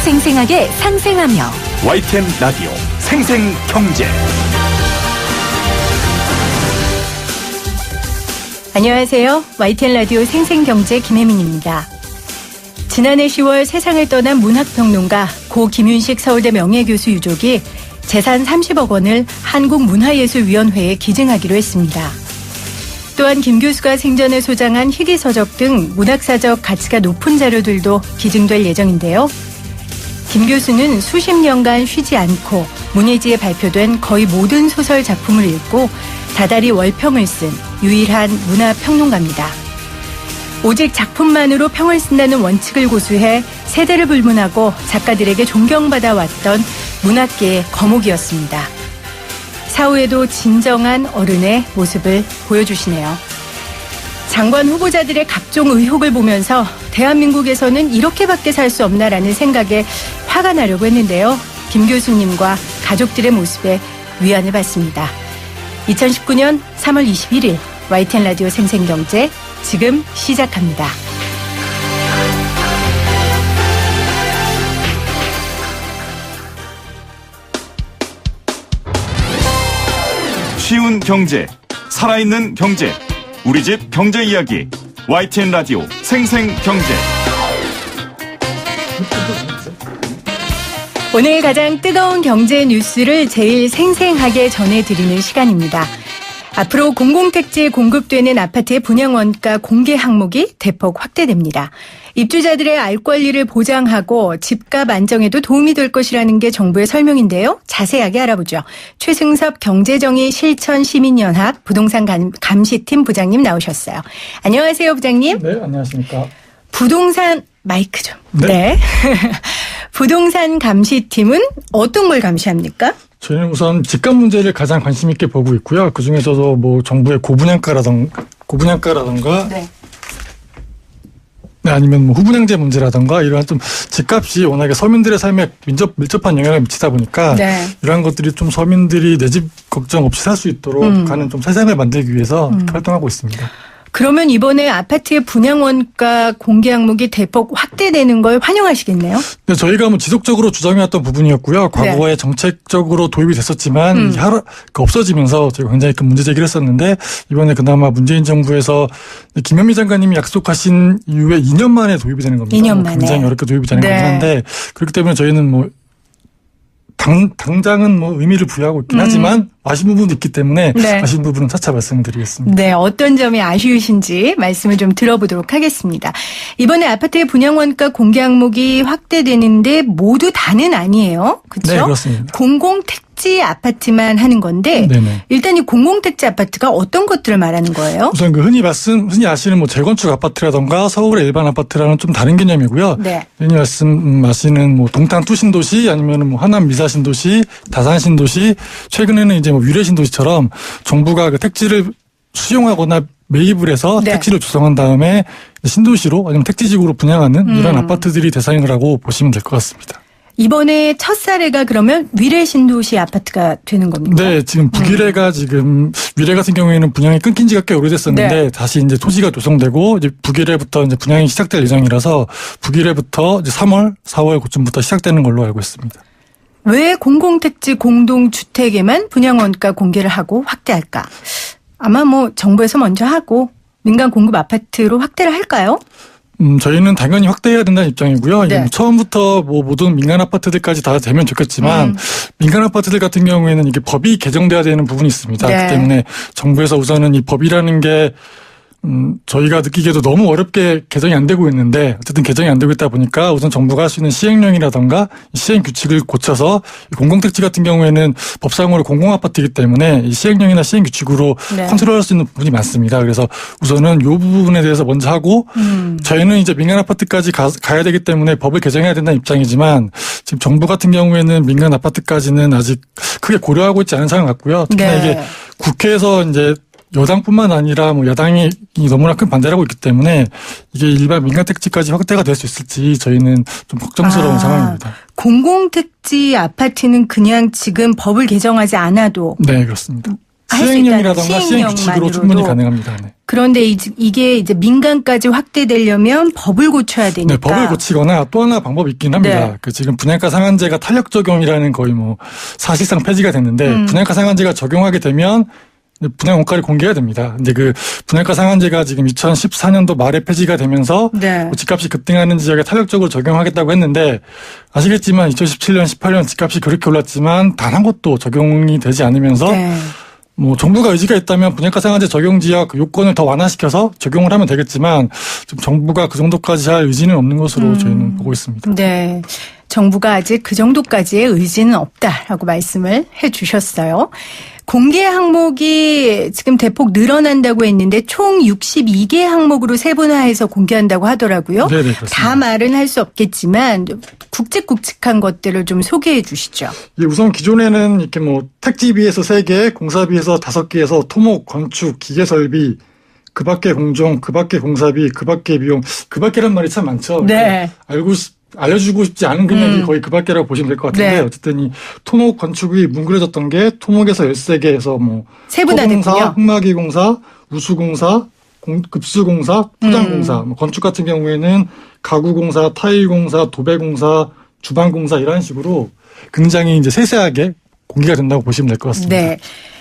생생하게 상생하며 YTN 라디오 생생경제. 안녕하세요. YTN 라디오 생생경제 김혜민입니다. 지난해 10월 세상을 떠난 문학평론가 고 김윤식 서울대 명예교수 유족이 재산 30억 원을 한국문화예술위원회에 기증하기로 했습니다. 또한 김 교수가 생전에 소장한 희귀서적 등 문학사적 가치가 높은 자료들도 기증될 예정인데요. 김 교수는 수십 년간 쉬지 않고 문예지에 발표된 거의 모든 소설 작품을 읽고 다달이 월평을 쓴 유일한 문화평론가입니다. 오직 작품만으로 평을 쓴다는 원칙을 고수해 세대를 불문하고 작가들에게 존경받아왔던 문학계의 거목이었습니다. 사후에도 진정한 어른의 모습을 보여주시네요. 장관 후보자들의 각종 의혹을 보면서 대한민국에서는 이렇게밖에 살 수 없나라는 생각에 화가 나려고 했는데요. 김 교수님과 가족들의 모습에 위안을 받습니다. 2019년 3월 21일 YTN 라디오 생생경제 지금 시작합니다. 쉬운 경제, 살아있는 경제, 우리 집 경제 이야기, YTN 라디오 생생경제. 오늘 가장 뜨거운 경제 뉴스를 제일 생생하게 전해드리는 시간입니다. 앞으로 공공택지에 공급되는 아파트의 분양원가 공개 항목이 대폭 확대됩니다. 입주자들의 알 권리를 보장하고 집값 안정에도 도움이 될 것이라는 게 정부의 설명인데요. 자세하게 알아보죠. 최승섭 경제정의 실천시민연합 부동산 감시팀 부장님 나오셨어요. 안녕하세요, 부장님. 네, 안녕하십니까. 부동산 마이크 좀. 네. 부동산 감시팀은 어떤 걸 감시합니까? 저희는 우선 집값 문제를 가장 관심 있게 보고 있고요. 그 중에서도 뭐 정부의 고분양가라던가 네, 아니면 뭐 후분양제 문제라던가 이러한 좀 집값이 워낙에 서민들의 삶에 밀접한 영향을 미치다 보니까 네. 이러한 것들이 좀 서민들이 내 집 걱정 없이 살 수 있도록 하는 좀 세상을 만들기 위해서 활동하고 있습니다. 그러면 이번에 아파트의 분양원가 공개 항목이 대폭 확대되는 걸 환영하시겠네요? 네, 저희가 뭐 지속적으로 주장해왔던 부분이었고요. 과거에 네. 정책적으로 도입이 됐었지만 없어지면서 저희가 굉장히 큰 문제 제기를 했었는데 이번에 그나마 문재인 정부에서 김현미 장관님이 약속하신 이후에 2년 만에 도입이 되는 겁니다. 2년 만에. 굉장히 어렵게 도입이 되는 거긴 한데 그렇기 때문에 저희는 뭐 당장은 뭐 의미를 부여하고 있긴 하지만 아쉬운 부분도 있기 때문에 네. 아쉬운 부분은 차차 말씀을 드리겠습니다. 네, 어떤 점이 아쉬우신지 말씀을 좀 들어보도록 하겠습니다. 이번에 아파트의 분양원가 공개 항목이 확대되는데 모두 다는 아니에요. 그렇죠? 네, 그렇습니다. 공공택지 아파트만 하는 건데 네네. 일단 이 공공택지 아파트가 어떤 것들을 말하는 거예요? 우선 그 흔히 아시는 뭐 재건축 아파트라던가 서울의 일반 아파트랑은 좀 다른 개념이고요. 네. 흔히 말씀하시는 뭐 동탄 투신도시 아니면 뭐 하남 미사신도시, 다산 신도시, 최근에는 이제 뭐 위례 신도시처럼 정부가 그 택지를 수용하거나 매입을 해서 네. 택지를 조성한 다음에 신도시로 아니면 택지지구로 분양하는 이런 아파트들이 대상이라고 보시면 될 것 같습니다. 이번에 첫 사례가 그러면 위례 신도시 아파트가 되는 겁니까? 네, 지금 북위례가 지금 위례 같은 경우에는 분양이 끊긴 지가 꽤 오래됐었는데 네. 다시 이제 토지가 조성되고 이제 북위례부터 이제 분양이 시작될 예정이라서 북위례부터 이제 3월, 4월 그쯤부터 시작되는 걸로 알고 있습니다. 왜 공공택지 공동주택에만 분양원가 공개를 하고 확대할까? 아마 뭐 정부에서 먼저 하고 민간 공급 아파트로 확대를 할까요? 저희는 당연히 확대해야 된다는 입장이고요. 네. 처음부터 뭐 모든 민간 아파트들까지 다 되면 좋겠지만 민간 아파트들 같은 경우에는 이게 법이 개정돼야 되는 부분이 있습니다. 네. 그렇기 때문에 정부에서 우선은 이 법이라는 게 저희가 느끼기에도 너무 어렵게 개정이 안 되고 있는데 어쨌든 개정이 안 되고 있다 보니까 우선 정부가 할 수 있는 시행령이라던가 시행 규칙을 고쳐서 공공택지 같은 경우에는 법상으로 공공아파트이기 때문에 이 시행령이나 시행 규칙으로 네. 컨트롤할 수 있는 부분이 많습니다. 그래서 우선은 이 부분에 대해서 먼저 하고 저희는 이제 민간 아파트까지 가야 되기 때문에 법을 개정해야 된다는 입장이지만 지금 정부 같은 경우에는 민간 아파트까지는 아직 크게 고려하고 있지 않은 상황 같고요. 특히나 네. 이게 국회에서 이제 여당뿐만 아니라 뭐 야당이 너무나 큰 반대를 하고 있기 때문에 이게 일반 민간 택지까지 확대가 될 수 있을지 저희는 좀 걱정스러운 상황입니다. 공공택지 아파트는 그냥 지금 법을 개정하지 않아도 네, 그렇습니다. 할 수 시행령이라던가 있다는 시행 규칙으로 충분히 시행령만으로도. 가능합니다. 네. 그런데 이게 이제 민간까지 확대되려면 법을 고쳐야 되니까. 네, 법을 고치거나 또 하나 방법이 있긴 합니다. 네. 그 지금 분양가 상한제가 탄력 적용이라는 거의 뭐 사실상 폐지가 됐는데 분양가 상한제가 적용하게 되면 분양 원가를 공개해야 됩니다. 근데 그 분양가 상한제가 지금 2014년도 말에 폐지가 되면서 네. 집값이 급등하는 지역에 탄력적으로 적용하겠다고 했는데 아시겠지만 2017년, 18년 집값이 그렇게 올랐지만 단 한 곳도 적용이 되지 않으면서 네. 뭐 정부가 의지가 있다면 분양가 상한제 적용 지역 요건을 더 완화시켜서 적용을 하면 되겠지만 지금 정부가 그 정도까지 할 의지는 없는 것으로 저희는 보고 있습니다. 네. 정부가 아직 그 정도까지의 의지는 없다라고 말씀을 해 주셨어요. 공개 항목이 지금 대폭 늘어난다고 했는데 총 62개 항목으로 세분화해서 공개한다고 하더라고요. 네네, 그렇습니다. 다 말은 할 수 없겠지만 굵직굵직한 것들을 좀 소개해 주시죠. 예, 우선 기존에는 이렇게 뭐 택지비에서 3개, 공사비에서 5개에서 토목, 건축, 기계설비, 그 밖에 공정, 그 밖에 공사비, 그 밖에 비용, 그 밖에란 말이 참 많죠. 네. 알려주고 싶지 않은 금액이 거의 그 밖이라고 보시면 될 것 같은데 네. 어쨌든 이 토목 건축이 뭉그러졌던 게 토목에서 13개에서 뭐 세분화됐군요. 토공사, 흙막이 공사, 우수공사, 급수공사, 포장공사, 뭐 건축 같은 경우에는 가구공사, 타일공사, 도배공사, 주방공사 이런 식으로 굉장히 이제 세세하게 공개가 된다고 보시면 될 것 같습니다. 네.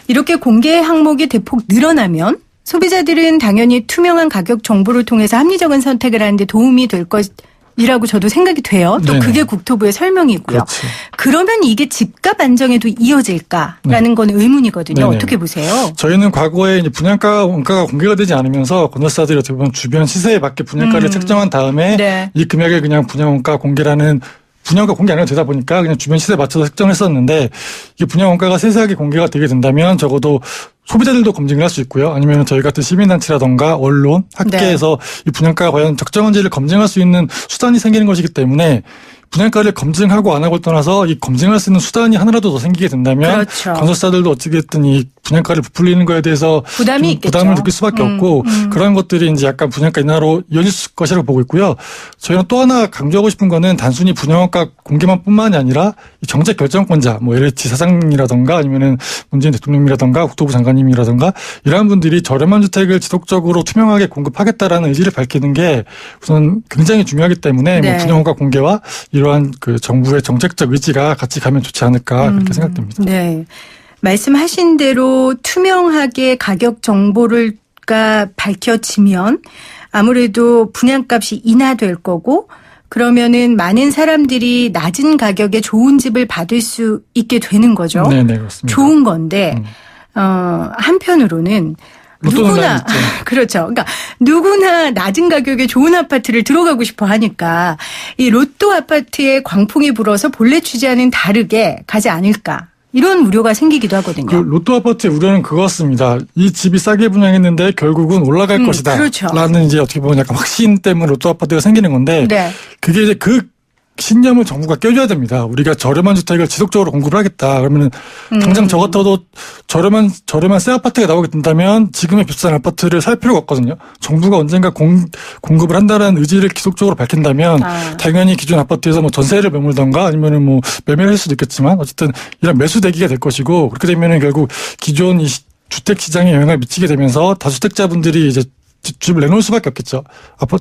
이렇게 공개 항목이 대폭 늘어나면 소비자들은 당연히 투명한 가격 정보를 통해서 합리적인 선택을 하는데 도움이 될 것이라고 저도 생각이 돼요. 또 네네. 그게 국토부의 설명이고요. 그렇죠. 그러면 이게 집값 안정에도 이어질까라는 건 의문이거든요. 네네. 어떻게 보세요? 저희는 과거에 이제 분양가 원가가 공개가 되지 않으면서 건설사들이 어떻게 보면 주변 시세에 맞게 분양가를 책정한 다음에 네. 이 금액을 그냥 분양원가 공개라는 분양가 공개 안 해도 되다 보니까 그냥 주변 시세에 맞춰서 책정했었는데 이게 분양원가가 세세하게 공개가 되게 된다면 적어도 소비자들도 검증을 할 수 있고요. 아니면 저희 같은 시민단체라던가 언론, 학계에서 이 분양가가 과연 적정한지를 검증할 수 있는 수단이 생기는 것이기 때문에 분양가를 검증하고 안 하고를 떠나서 이 검증할 수 있는 수단이 하나라도 더 생기게 된다면 그렇죠. 건설사들도 어찌됐든 이 분양가를 부풀리는 거에 대해서 부담이 좀 있겠죠. 부담을 느낄 수밖에 없고 그런 것들이 이제 약간 분양가 인하로 이어질 것이라고 보고 있고요. 저희는 또 하나 강조하고 싶은 거는 단순히 분양가 공개만 뿐만이 아니라 이 정책 결정권자, 뭐 예를 지사장이라던가 아니면은 문재인 대통령이라던가 국토부 장관님이라던가 이러한 분들이 저렴한 주택을 지속적으로 투명하게 공급하겠다라는 의지를 밝히는 게 우선 굉장히 중요하기 때문에 네. 뭐 분양가 공개와 이러한 그 정부의 정책적 의지가 같이 가면 좋지 않을까 그렇게 생각됩니다. 네. 말씀하신 대로 투명하게 가격 정보가 밝혀지면 아무래도 분양값이 인하될 거고 그러면은 많은 사람들이 낮은 가격에 좋은 집을 받을 수 있게 되는 거죠. 네, 그렇습니다. 좋은 건데 한편으로는 누구나 그렇죠. 그러니까 누구나 낮은 가격에 좋은 아파트를 들어가고 싶어 하니까 이 로또 아파트에 광풍이 불어서 본래 취지와는 다르게 가지 않을까. 이런 우려가 생기기도 하거든요. 그 로또 아파트의 우려는 그거였습니다. 이 집이 싸게 분양했는데 결국은 올라갈 것이다. 그렇죠. 라는 이제 어떻게 보면 약간 확신 때문에 로또 아파트가 생기는 건데 네. 그게 이제 그 신념을 정부가 껴줘야 됩니다. 우리가 저렴한 주택을 지속적으로 공급을 하겠다. 그러면 당장 저 같아도 저렴한 새 아파트가 나오게 된다면 지금의 비싼 아파트를 살 필요가 없거든요. 정부가 언젠가 공급을 한다는 의지를 지속적으로 밝힌다면 당연히 기존 아파트에서 뭐 전세를 매물던가 아니면은 뭐 매매를 할 수도 있겠지만 어쨌든 이런 매수 대기가 될 것이고 그렇게 되면은 결국 기존 이 주택 시장에 영향을 미치게 되면서 다주택자분들이 이제 집을 내놓을 수밖에 없겠죠.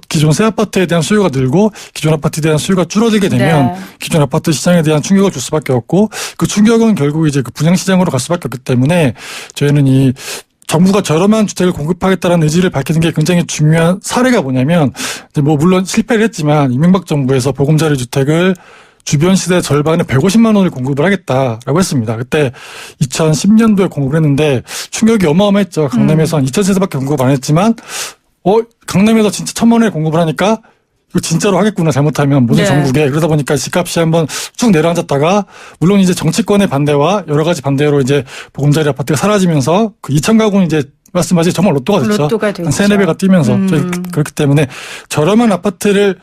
기존 새 아파트에 대한 수요가 늘고 기존 아파트에 대한 수요가 줄어들게 되면 네. 기존 아파트 시장에 대한 충격을 줄 수밖에 없고 그 충격은 결국 이제 그 분양 시장으로 갈 수밖에 없기 때문에 저희는 이 정부가 저렴한 주택을 공급하겠다는 의지를 밝히는 게 굉장히 중요한 사례가 뭐냐면 이제 뭐 물론 실패를 했지만 이명박 정부에서 보금자리 주택을 주변 시세 절반의 150만 원을 공급을 하겠다라고 했습니다. 그때 2010년도에 공급을 했는데 충격이 어마어마했죠. 강남에서 한 2,000세대밖에 공급 안 했지만 강남에서 진짜 1,000만 원에 공급을 하니까 이거 진짜로 하겠구나 잘못하면 모든 네. 전국에. 그러다 보니까 집값이 한번 쭉 내려앉았다가 물론 이제 정치권의 반대와 여러 가지 반대로 이제 보금자리 아파트가 사라지면서 그 2,000가구는 이제 말씀하신 정말 로또가 됐죠. 로또가 됐죠. 한 3-4배가 뛰면서 그렇기 때문에 저렴한 아파트를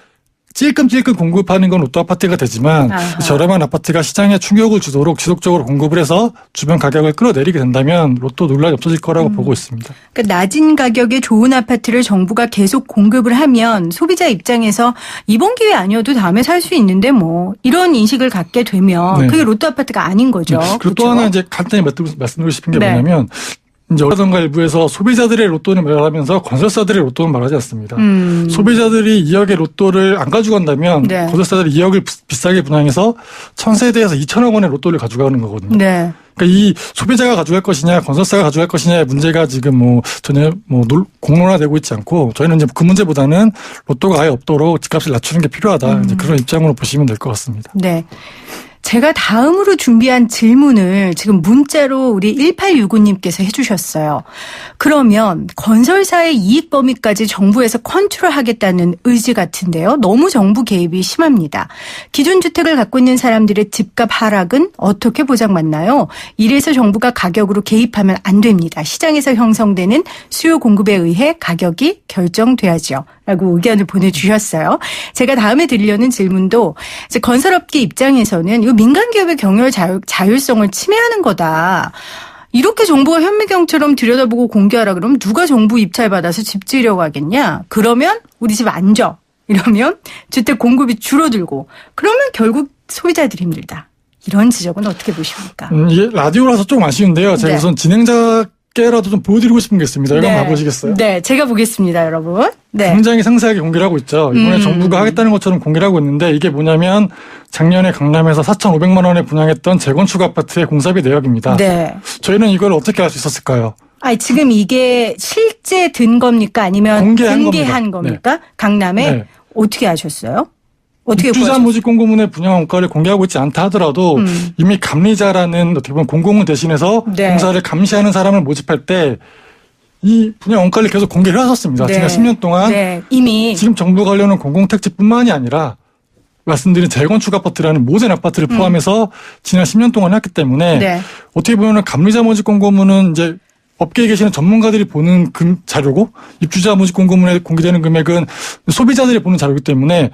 찔끔찔끔 공급하는 건 로또 아파트가 되지만 저렴한 아파트가 시장에 충격을 주도록 지속적으로 공급을 해서 주변 가격을 끌어내리게 된다면 로또 논란이 없어질 거라고 보고 있습니다. 그러니까 낮은 가격에 좋은 아파트를 정부가 계속 공급을 하면 소비자 입장에서 이번 기회 아니어도 다음에 살 수 있는데 뭐 이런 인식을 갖게 되면 네. 그게 로또 아파트가 아닌 거죠. 네. 그리고 그렇죠? 또 하나 이제 간단히 말씀드리고 싶은 게 네. 뭐냐면 이제 어라던가 일부에서 소비자들의 로또는 말하면서 건설사들의 로또는 말하지 않습니다. 소비자들이 2억의 로또를 안 가져간다면 네. 건설사들이 2억을 비싸게 분양해서 1000세대에서 2천억 원의 로또를 가져가는 거거든요. 네. 그러니까 이 소비자가 가져갈 것이냐, 건설사가 가져갈 것이냐의 문제가 지금 전혀 공론화되고 있지 않고 저희는 이제 그 문제보다는 로또가 아예 없도록 집값을 낮추는 게 필요하다. 이제 그런 입장으로 보시면 될 것 같습니다. 네. 제가 다음으로 준비한 질문을 지금 문자로 우리 1865님께서 해주셨어요. 그러면 건설사의 이익 범위까지 정부에서 컨트롤하겠다는 의지 같은데요. 너무 정부 개입이 심합니다. 기존 주택을 갖고 있는 사람들의 집값 하락은 어떻게 보장받나요? 이래서 정부가 가격으로 개입하면 안 됩니다. 시장에서 형성되는 수요 공급에 의해 가격이 결정돼야죠. 라고 의견을 보내주셨어요. 제가 다음에 드리려는 질문도 이제 건설업계 입장에서는 이거 민간 기업의 경영 자율성을 침해하는 거다. 이렇게 정부가 현미경처럼 들여다보고 공개하라 그러면 누가 정부 입찰 받아서 집 지으려고 하겠냐. 그러면 우리 집 안 줘. 이러면 주택 공급이 줄어들고 그러면 결국 소비자들이 힘들다. 이런 지적은 어떻게 보십니까? 이게 라디오라서 조금 아쉬운데요. 제가 네. 우선 진행자께라도 좀 보여드리고 싶은 게 있습니다. 이거 한번 봐보시겠어요? 네, 제가 보겠습니다, 여러분. 네. 굉장히 상세하게 공개를 하고 있죠. 이번에 정부가 하겠다는 것처럼 공개를 하고 있는데 이게 뭐냐면 작년에 강남에서 4,500만 원에 분양했던 재건축 아파트의 공사비 내역입니다. 네. 저희는 이걸 어떻게 할 수 있었을까요? 아니, 지금 이게 실제 든 겁니까? 아니면 공개한 겁니까? 네. 강남에? 네. 어떻게 하셨어요? 어떻게 입주자 구하셨어요? 모집 공고문의 분양 원가를 공개하고 있지 않다 하더라도 이미 감리자라는 어떻게 보면 공공을 대신해서 네. 공사를 감시하는 사람을 모집할 때 이 분양 원가를 계속 공개를 하셨습니다. 네. 지난 10년 동안 네, 이미. 지금 정부가 하려는 공공택지뿐만이 아니라 말씀드린 재건축 아파트라는 모든 아파트를 포함해서 지난 10년 동안 했기 때문에 네. 어떻게 보면 감리자 모집 공고문은 이제 업계에 계시는 전문가들이 보는 자료고 입주자 모집 공고문에 공개되는 금액은 소비자들이 보는 자료이기 때문에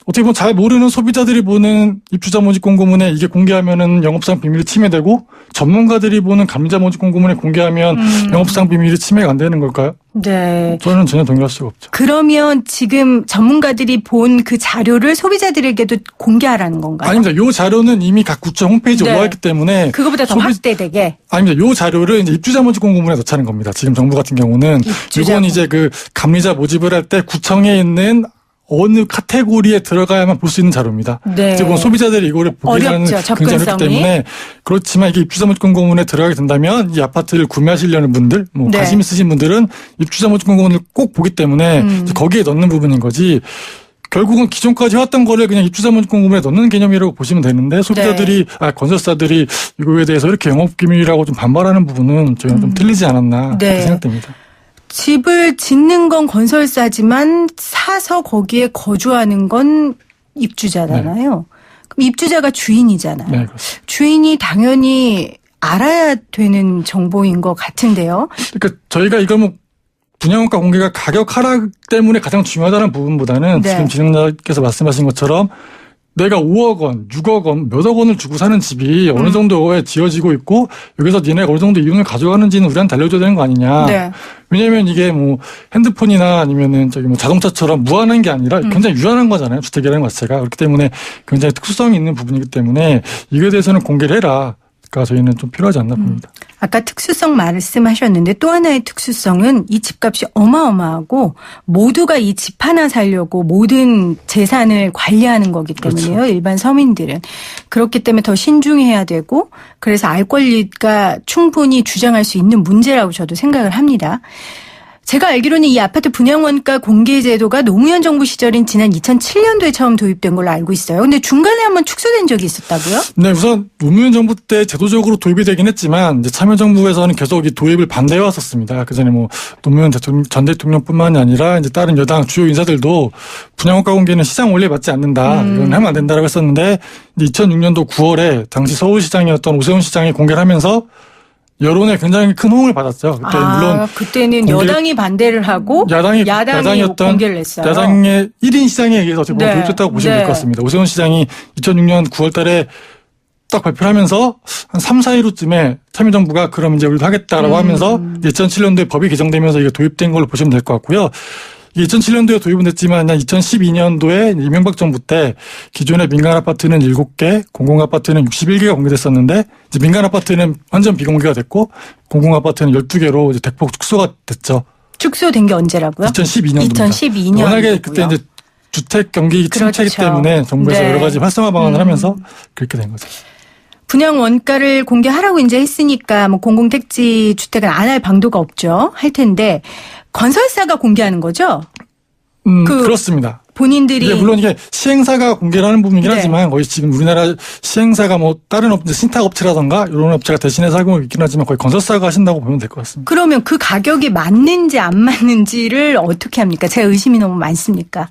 어떻게 보면 잘 모르는 소비자들이 보는 입주자 모집 공고문에 이게 공개하면은 영업상 비밀이 침해되고 전문가들이 보는 감리자 모집 공고문에 공개하면 영업상 비밀이 침해가 안 되는 걸까요? 네. 저는 전혀 동의할 수가 없죠. 그러면 지금 전문가들이 본 그 자료를 소비자들에게도 공개하라는 건가요? 아닙니다. 이 자료는 이미 각 구청 홈페이지에 네. 올라와 있기 때문에 그거보다 더 확대되게. 아닙니다. 이 자료를 이제 입주자 모집 공고문에 넣자는 겁니다. 지금 정부 같은 경우는 이건 이제 그 감리자 모집을 할 때 구청에 있는 어느 카테고리에 들어가야만 볼 수 있는 자료입니다. 네. 지금 소비자들이 이거를 보기 하는 굉장히 어렵기 때문에 그렇지만 이게 입주자 모집 공고문에 들어가게 된다면 이 아파트를 구매하시려는 분들, 네. 관심 있으신 분들은 입주자 모집 공고문을 꼭 보기 때문에 이제 거기에 넣는 부분인 거지. 결국은 기존까지 해왔던 거를 그냥 입주자 모집 공고문에 넣는 개념이라고 보시면 되는데 소비자들이 건설사들이 이거에 대해서 이렇게 영업기밀이라고 좀 반발하는 부분은 저희는 좀 틀리지 않았나 네. 그렇게 생각됩니다. 집을 짓는 건 건설사지만 사서 거기에 거주하는 건 입주자잖아요. 그럼 입주자가 주인이잖아요. 네, 그렇습니다. 주인이 당연히 알아야 되는 정보인 것 같은데요. 그러니까 저희가 이걸 분양원가 공개가 가격 하락 때문에 가장 중요하다는 부분보다는 네. 지금 진행자께서 말씀하신 것처럼 내가 5억 원, 6억 원, 몇억 원을 주고 사는 집이 어느 정도에 지어지고 있고 여기서 니네가 어느 정도 이윤을 가져가는지는 우리한테 알려줘야 되는 거 아니냐. 네. 왜냐하면 이게 핸드폰이나 아니면은 자동차처럼 무한한 게 아니라 굉장히 유한한 거잖아요. 주택이라는 것 자체가. 그렇기 때문에 굉장히 특수성이 있는 부분이기 때문에 이거에 대해서는 공개를 해라. 가 저희는 좀 필요하지 않나 봅니다. 아까 특수성 말씀하셨는데 또 하나의 특수성은 이 집값이 어마어마하고 모두가 이 집 하나 살려고 모든 재산을 관리하는 거기 때문에요. 그렇죠. 일반 서민들은. 그렇기 때문에 더 신중해야 되고 그래서 알 권리가 충분히 주장할 수 있는 문제라고 저도 생각을 합니다. 제가 알기로는 이 아파트 분양원가 공개 제도가 노무현 정부 시절인 지난 2007년도에 처음 도입된 걸로 알고 있어요. 근데 중간에 한번 축소된 적이 있었다고요? 네, 우선 노무현 정부 때 제도적으로 도입이 되긴 했지만 이제 참여정부에서는 계속 이 도입을 반대해 왔었습니다. 그전에 노무현 전 대통령뿐만이 아니라 이제 다른 여당 주요 인사들도 분양원가 공개는 시장 원리에 맞지 않는다. 이건 하면 안 된다라고 했었는데 2006년도 9월에 당시 서울시장이었던 오세훈 시장이 공개를 하면서 여론에 굉장히 큰 호응을 받았죠. 그때 물론 그때는 여당이 반대를 하고 야당이 공개를 했어요. 야당의 1인 시장에 의해서 어떻게 보면 네. 도입됐다고 보시면 네. 될 것 같습니다. 오세훈 시장이 2006년 9월 달에 딱 발표를 하면서 한 3, 4일 후쯤에 참여정부가 그럼 이제 우리도 하겠다라고 하면서 2007년도에 법이 개정되면서 이게 도입된 걸로 보시면 될 것 같고요. 이게 2007년도에 도입은 됐지만 2012년도에 이명박 정부 때 기존의 민간 아파트는 7개, 공공 아파트는 61개가 공개됐었는데 이제 민간 아파트는 완전 비공개가 됐고 공공 아파트는 12개로 이제 대폭 축소가 됐죠. 축소된 게 언제라고요? 2012년도입니다. 2012년. 워낙에 그때 이제 주택 경기 침체이기 그렇죠. 때문에 정부에서 네. 여러 가지 활성화 방안을 하면서 그렇게 된 거죠. 분양 원가를 공개하라고 이제 했으니까 뭐 공공택지 주택은 안 할 방도가 없죠. 할 텐데 건설사가 공개하는 거죠? 그렇습니다. 본인들이. 예, 물론 이게 시행사가 공개를 하는 부분이긴 네. 하지만 거의 지금 우리나라 시행사가 뭐 다른 업체, 신탁업체라던가 이런 업체가 대신해서 하고 있긴 하지만 거의 건설사가 하신다고 보면 될 것 같습니다. 그러면 그 가격이 맞는지 안 맞는지를 어떻게 합니까? 제가 의심이 너무 많습니까?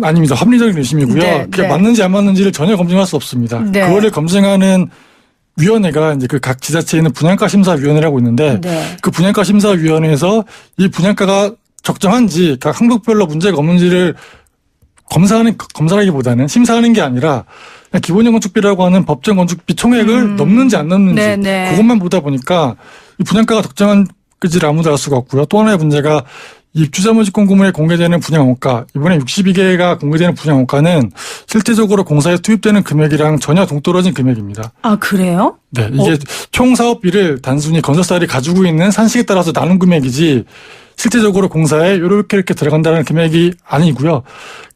아닙니다. 합리적인 의심이고요. 네, 그게 네. 맞는지 안 맞는지를 전혀 검증할 수 없습니다. 네. 그거를 검증하는 위원회가 이제 그 각 지자체에 있는 분양가 심사위원회라고 있는데 네. 그 분양가 심사위원회에서 이 분양가가 적정한지 각 항목별로 문제가 없는지를 검사하기보다는 심사하는 게 아니라 그냥 기본형 건축비라고 하는 법정 건축비 총액을 넘는지 안 넘는지 네, 네. 그것만 보다 보니까 이 분양가가 적정한지를 아무도 알 수가 없고요. 또 하나의 문제가 입주자모집 공고문에 공개되는 분양원가, 이번에 62개가 공개되는 분양원가는 실제적으로 공사에 투입되는 금액이랑 전혀 동떨어진 금액입니다. 아, 그래요? 네, 이게 총 사업비를 단순히 건설사들이 가지고 있는 산식에 따라서 나눈 금액이지 실제적으로 공사에 이렇게 들어간다는 금액이 아니고요.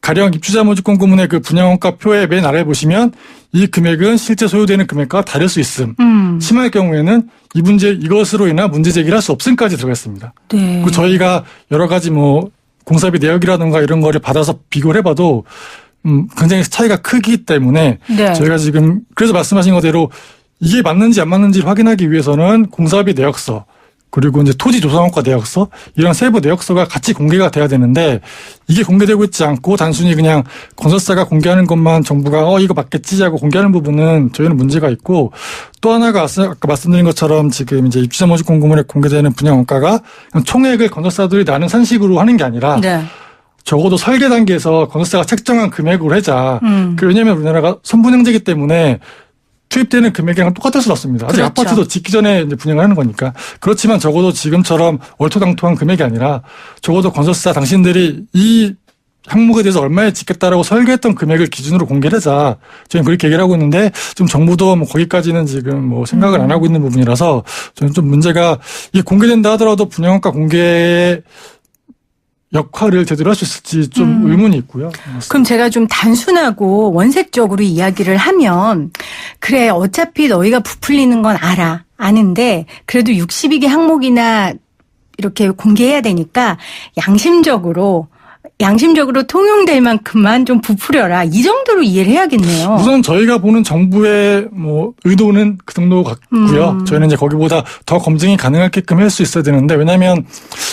가령 입주자 모집 공고문의 그 분양원가 표의 맨 아래 보시면 이 금액은 실제 소요되는 금액과 다를 수 있음. 심할 경우에는 이것으로 인한 문제 제기를 할 수 없음까지 들어가 있습니다. 네. 그 저희가 여러 가지 뭐 공사비 내역이라든가 이런 거를 받아서 비교를 해봐도 굉장히 차이가 크기 때문에 네. 저희가 지금 그래서 말씀하신 거대로 이게 맞는지 안 맞는지를 확인하기 위해서는 공사비 내역서 그리고 이제 토지 조성원가 내역서 이런 세부 내역서가 같이 공개가 돼야 되는데 이게 공개되고 있지 않고 단순히 그냥 건설사가 공개하는 것만 정부가 이거 맞겠지 하고 공개하는 부분은 저희는 문제가 있고 또 하나가 아까 말씀드린 것처럼 지금 이제 입주자 모집 공고문에 공개되는 분양원가가 총액을 건설사들이 나는 산식으로 하는 게 아니라 네. 적어도 설계 단계에서 건설사가 책정한 금액으로 하자. 왜냐하면 우리나라가 선분양제이기 때문에 투입되는 금액이랑 똑같아서 났습니다. 아직 그렇죠. 아파트도 짓기 전에 이제 분양을 하는 거니까. 그렇지만 적어도 지금처럼 얼토당토한 금액이 아니라 적어도 건설사 당신들이 이 항목에 대해서 얼마에 짓겠다라고 설계했던 금액을 기준으로 공개를 하자. 저희는 그렇게 얘기를 하고 있는데 지금 정부도 뭐 거기까지는 지금 뭐 생각을 안 하고 있는 부분이라서 저는 좀 문제가 이게 공개된다 하더라도 분양원가 공개 역할을 제대로 할 수 있을지 좀 의문이 있고요. 그럼 제가 좀 단순하고 원색적으로 이야기를 하면 그래 어차피 너희가 부풀리는 건 아는데 그래도 62개 항목이나 이렇게 공개해야 되니까 양심적으로 통용될 만큼만 좀 부풀려라. 이 정도로 이해를 해야겠네요. 우선 저희가 보는 정부의 뭐 의도는 그 정도 같고요. 저희는 이제 거기보다 더 검증이 가능하게끔 할 수 있어야 되는데 왜냐하면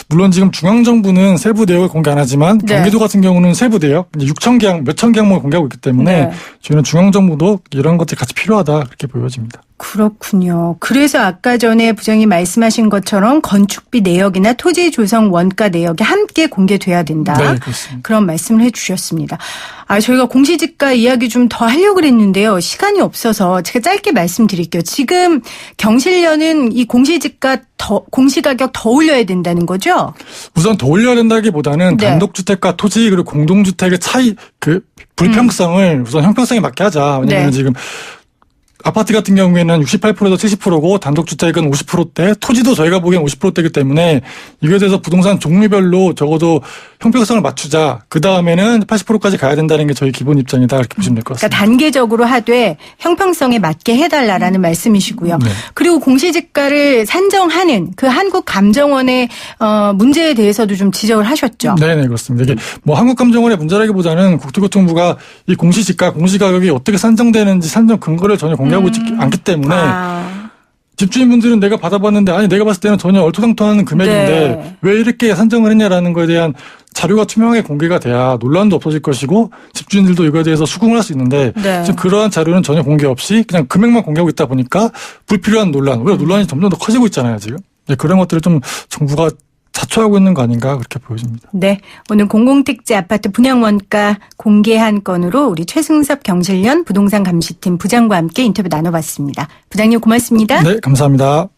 물론 지금 중앙정부는 세부 내역을 공개 안 하지만 네. 경기도 같은 경우는 세부 내역 6,000개 몇천 개 항목을 공개하고 있기 때문에 네. 저희는 중앙정부도 이런 것들이 같이 필요하다 그렇게 보여집니다. 그렇군요. 그래서 아까 전에 부장님 말씀하신 것처럼 건축비 내역이나 토지 조성 원가 내역이 함께 공개돼야 된다. 네, 그렇습니다. 그런 말씀을 해주셨습니다. 저희가 공시지가 이야기 좀 더 하려고 그랬는데요. 시간이 없어서 제가 짧게 말씀드릴게요. 지금 경실련은 이 공시가격 더 올려야 된다는 거죠? 우선 더 올려야 된다기보다는 네. 단독주택과 토지 그리고 공동주택의 차이 그 불평성을 우선 형평성에 맞게 하자. 왜냐하면 네. 지금 아파트 같은 경우에는 68%에서 70%고 단독주택은 50%대, 토지도 저희가 보기엔 50%대이기 때문에 이거에 대해서 부동산 종류별로 적어도 형평성을 맞추자. 그 다음에는 80%까지 가야 된다는 게 저희 기본 입장이다. 이렇게 보시면 될 것 그러니까 같습니다. 단계적으로 하되 형평성에 맞게 해달라라는 말씀이시고요. 네. 그리고 공시지가를 산정하는 그 한국감정원의 문제에 대해서도 좀 지적을 하셨죠. 네네, 그렇습니다. 이게 뭐 한국감정원의 문제라기보다는 국토교통부가 이 공시가격이 어떻게 산정되는지 산정 근거를 전혀 공개하고 있지 않기 때문에 집주인분들은 내가 받아봤는데 아니 내가 봤을 때는 전혀 얼토당토하는 금액인데 네. 왜 이렇게 산정을 했냐라는 거에 대한 자료가 투명하게 공개가 돼야 논란도 없어질 것이고 집주인들도 이거에 대해서 수긍을 할 수 있는데 네. 지금 그러한 자료는 전혀 공개 없이 그냥 금액만 공개하고 있다 보니까 불필요한 논란, 오히려 논란이 점점 더 커지고 있잖아요 지금. 네, 그런 것들을 좀 정부가 자초하고 있는 거 아닌가 그렇게 보여집니다. 네, 오늘 공공택지 아파트 분양원가 공개한 건으로 우리 최승섭 경실련 부동산 감시팀 부장과 함께 인터뷰 나눠봤습니다. 부장님 고맙습니다. 네, 감사합니다.